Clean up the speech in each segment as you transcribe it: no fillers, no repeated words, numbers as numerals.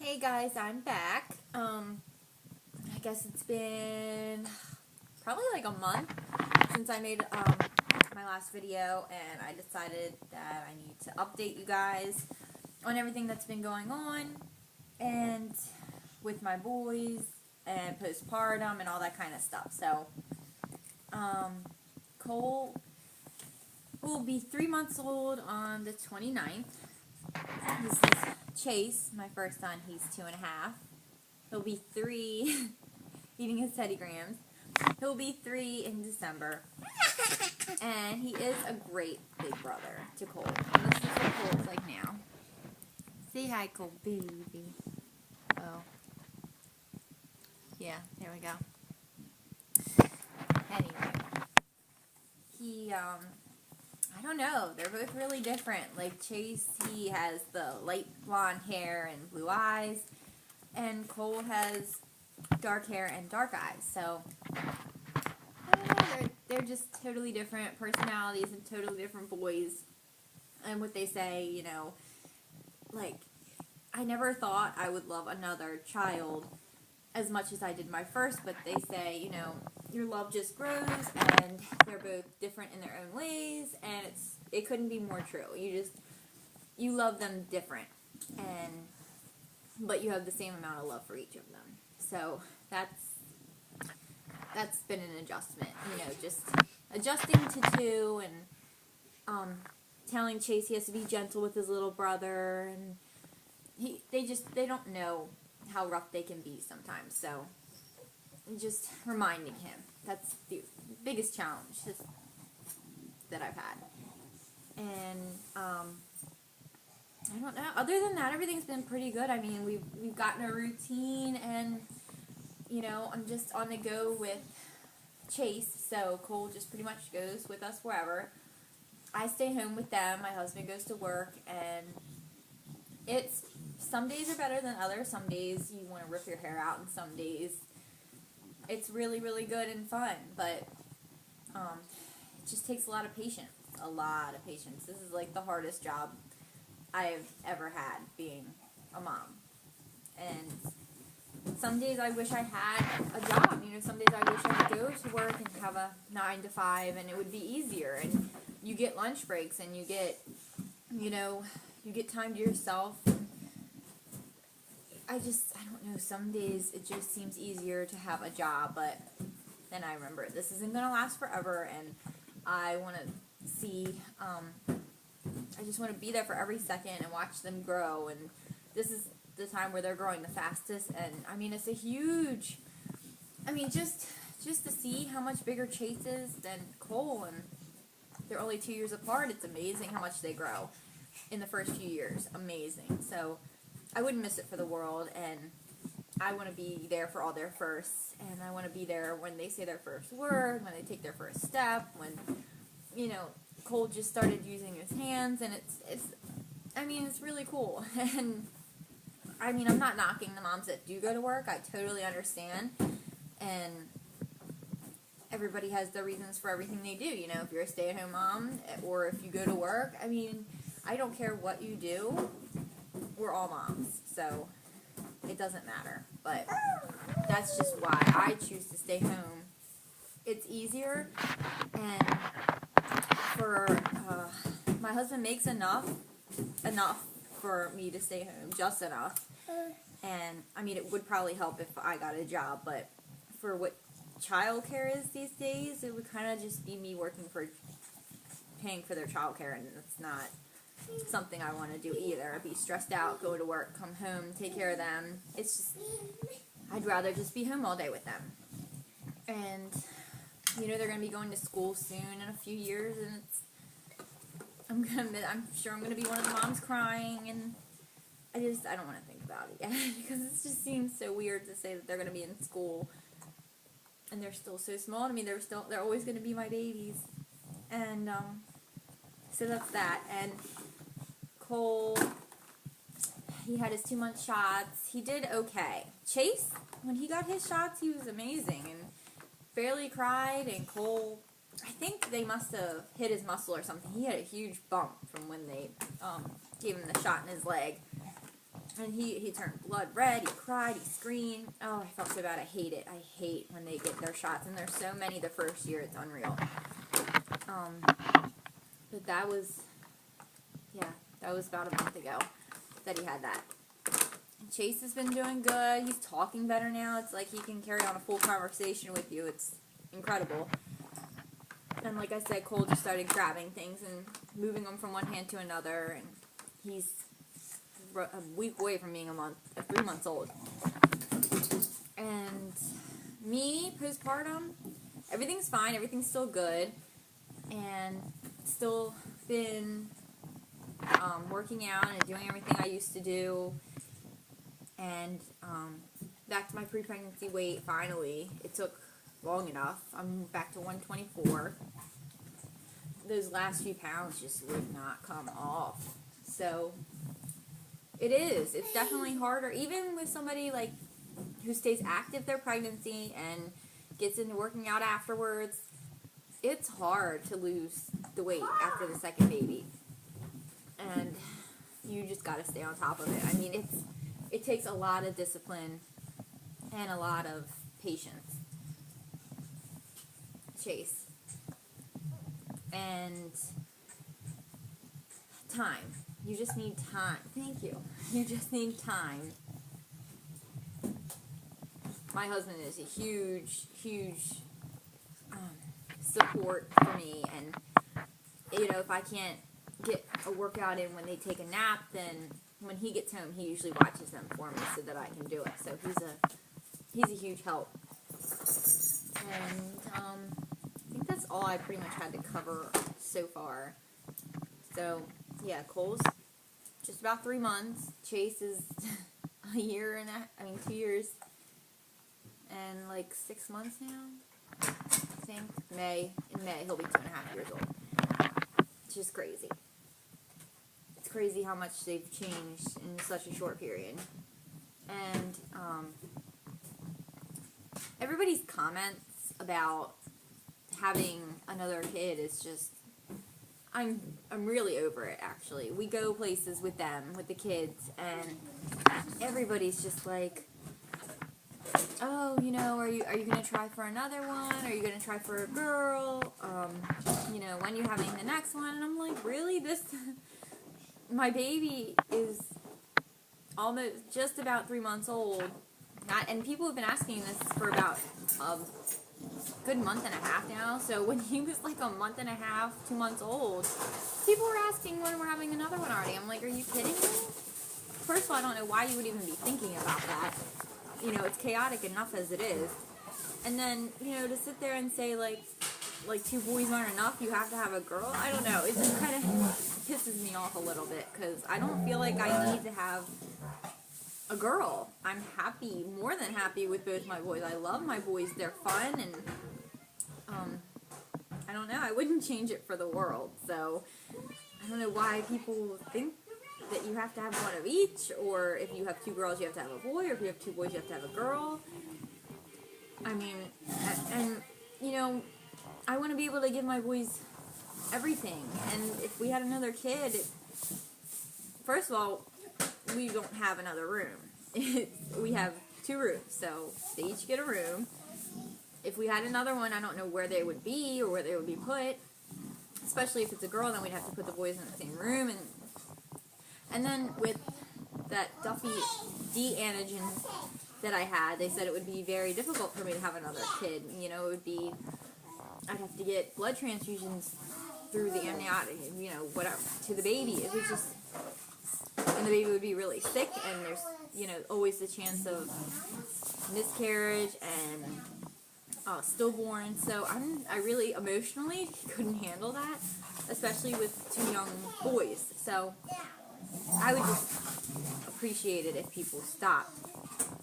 Hey guys, I'm back. I guess it's been probably like a month since I made my last video, and I decided that I need to update you guys on everything that's been going on and with my boys and postpartum and all that kind of stuff. So, Cole will be 3 months old on the 29th. This is Chase, my first son. He's 2.5. He'll be 3, eating his Teddy Grahams. He'll be 3 in December. And he is a great big brother to Cole. And this is what Cole's like now. Say hi, Cole, baby. Oh. Yeah, there we go. Anyway. I don't know. They're both really different. Like Chase, he has the light blonde hair and blue eyes. And Cole has dark hair and dark eyes. So, I don't know. They're just totally different personalities and totally different boys. And what they say, you know, like, I never thought I would love another child as much as I did my first, but they say, you know, your love just grows, and they're both different in their own ways, and it couldn't be more true. You love them different, but you have the same amount of love for each of them. So that's been an adjustment, you know, just adjusting to two, and telling Chase he has to be gentle with his little brother, and they don't know how rough they can be sometimes, so just reminding him. That's the biggest challenge that I've had. And I don't know, other than that, everything's been pretty good. I mean, we've gotten a routine, and you know, I'm just on the go with Chase, so Cole just pretty much goes with us wherever. I stay home with them. My husband goes to work, and some days are better than others. Some days you want to rip your hair out, and some days it's really, really good and fun. But it just takes a lot of patience. A lot of patience. This is like the hardest job I've ever had, being a mom. And some days I wish I had a job. You know, some days I wish I could go to work and have a 9 to 5, and it would be easier. And you get lunch breaks, and you get, you know, you get time to yourself. I don't know, some days it just seems easier to have a job, but then I remember this isn't going to last forever, and I want to see, I just want to be there for every second and watch them grow, and this is the time where they're growing the fastest, and I mean, it's a huge, I mean, just to see how much bigger Chase is than Cole, and they're only 2 years apart, it's amazing how much they grow in the first few years. Amazing. So I wouldn't miss it for the world, and I want to be there for all their firsts, and I want to be there when they say their first word, when they take their first step, when, you know, Cole just started using his hands, and it's really cool. And I mean, I'm not knocking the moms that do go to work. I totally understand, and everybody has their reasons for everything they do. You know, if you're a stay-at-home mom, or if you go to work, I mean, I don't care what you do. We're all moms, so it doesn't matter. But that's just why I choose to stay home. It's easier, and my husband makes enough for me to stay home, just enough. And I mean, it would probably help if I got a job, but for what childcare is these days, it would kind of just be me paying for their childcare, and it's not something I want to do either. I'd be stressed out, go to work, come home, take care of them. It's just, I'd rather just be home all day with them. And, you know, they're going to be going to school soon in a few years, and I'm sure I'm going to be one of the moms crying, and I don't want to think about it yet, because it just seems so weird to say that they're going to be in school, and they're still so small to me. They're always going to be my babies. And, so that's that. And Cole, he had his 2-month shots. He did okay. Chase, when he got his shots, he was amazing and barely cried. And Cole, I think they must have hit his muscle or something. He had a huge bump from when they gave him the shot in his leg. And he turned blood red, he cried, he screamed. Oh, I felt so bad. I hate it. I hate when they get their shots, and there's so many the first year, it's unreal. But that was about a month ago that he had that. Chase has been doing good. He's talking better now. It's like he can carry on a full conversation with you. It's incredible. And like I said, Cole just started grabbing things and moving them from one hand to another, and he's a week away from being 3 months old. And me, postpartum, everything's fine. Everything's still good, and still been working out and doing everything I used to do. And back to my pre-pregnancy weight, finally. It took long enough. I'm back to 124. Those last few pounds just would not come off. So it's definitely harder, even with somebody like who stays active their pregnancy and gets into working out afterwards. It's hard to lose the weight after the second baby, and you just got to stay on top of it. I mean, it takes a lot of discipline and a lot of patience. Chase. And time. You just need time. Thank you. You just need time. My husband is a huge support for me, and if I can't get a workout in when they take a nap, then when he gets home, he usually watches them for me so that I can do it. So he's a huge help. And I think that's all I pretty much had to cover so far. So yeah, Cole's just about 3 months. Chase is 2 years and like 6 months now. I think in May he'll be 2.5 years old. It's just crazy. It's crazy how much they've changed in such a short period. And everybody's comments about having another kid is just, I'm really over it, actually. We go places with them, with the kids, and everybody's just like, oh, are you going to try for another one? Are you going to try for a girl? When are you having the next one? And I'm like, really? My baby is almost just about 3 months old. And people have been asking this for about a good month and a half now. So when he was like a month and a half, 2 months old, people were asking when we're having another one already. I'm like, are you kidding me? First of all, I don't know why you would even be thinking about that. It's chaotic enough as it is. And then, to sit there and say like 2 boys aren't enough, you have to have a girl. I don't know. It just kind of pisses me off a little bit, because I don't feel like I need to have a girl. I'm happy, more than happy with both my boys. I love my boys. They're fun, and I don't know. I wouldn't change it for the world. So I don't know why people think that you have to have one of each, or if you have 2 girls, you have to have a boy, or if you have 2 boys, you have to have a girl. I mean, and I want to be able to give my boys everything. And if we had another kid, first of all, we don't have another room. We have 2 rooms, so they each get a room. If we had another one, I don't know where they would be or where they would be put. Especially if it's a girl, then we'd have to put the boys in the same room. And then with that Duffy D antigen that I had, they said it would be very difficult for me to have another kid. It would be, I'd have to get blood transfusions through the amniotic, whatever, to the baby. It was just, and the baby would be really sick, and there's, always the chance of miscarriage and stillborn. So I really emotionally couldn't handle that, especially with 2 young boys. So I would just appreciate it if people stopped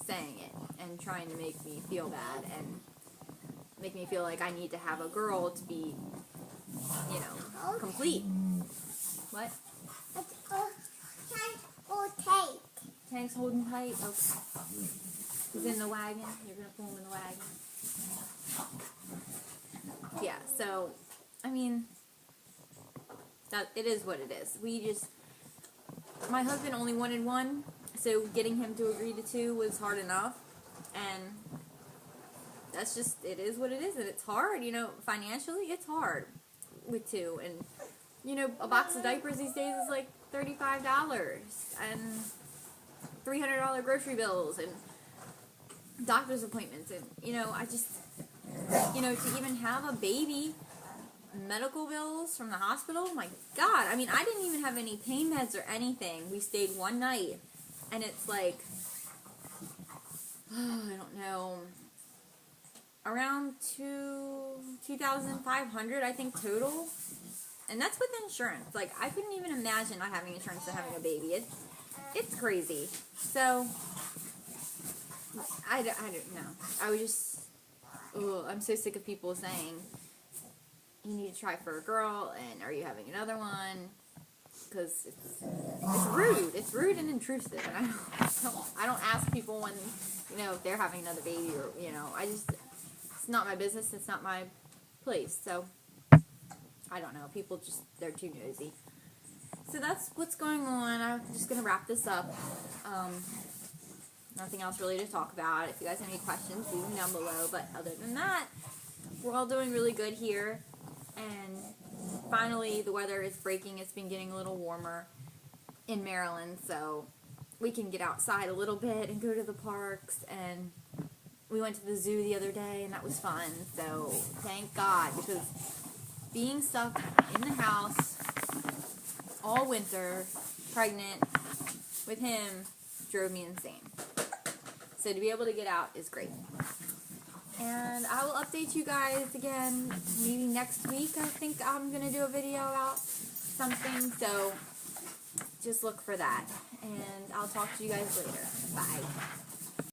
saying it and trying to make me feel bad and make me feel like I need to have a girl to be, complete. What? Tank's holding tight. Okay. He's in the wagon. You're going to pull him in the wagon. Yeah, so, I mean, it is what it is. My husband only wanted one, So getting him to agree to 2 was hard enough, and that's just, it is what it is, and it's hard, you know, financially, it's hard with 2, and, you know, a box of diapers these days is like $35, and $300 grocery bills, and doctor's appointments, and, you know, I just, you know, to even have a baby, medical bills from the hospital, my God, I mean, I didn't even have any pain meds or anything. We stayed one night, and it's like, I don't know, around 2,500, I think, total, and that's with insurance. Like, I couldn't even imagine not having insurance and having a baby. It's crazy. So, I don't know. I was just, I'm so sick of people saying, you need to try for a girl, and are you having another one? Because it's rude. It's rude and intrusive, and I don't ask people when, you know, if they're having another baby, or, you know, it's not my business, it's not my place, so, I don't know, people just, they're too nosy. So that's what's going on. I'm just going to wrap this up. Nothing else really to talk about. If you guys have any questions, leave them down below, but other than that, we're all doing really good here, and finally the weather is breaking. It's been getting a little warmer in Maryland, so we can get outside a little bit and go to the parks, and we went to the zoo the other day, and that was fun, so thank God, because being stuck in the house all winter, pregnant, with him, drove me insane. So to be able to get out is great. And I will update you guys again maybe next week. I think I'm going to do a video about something, so just look for that. And I'll talk to you guys later. Bye.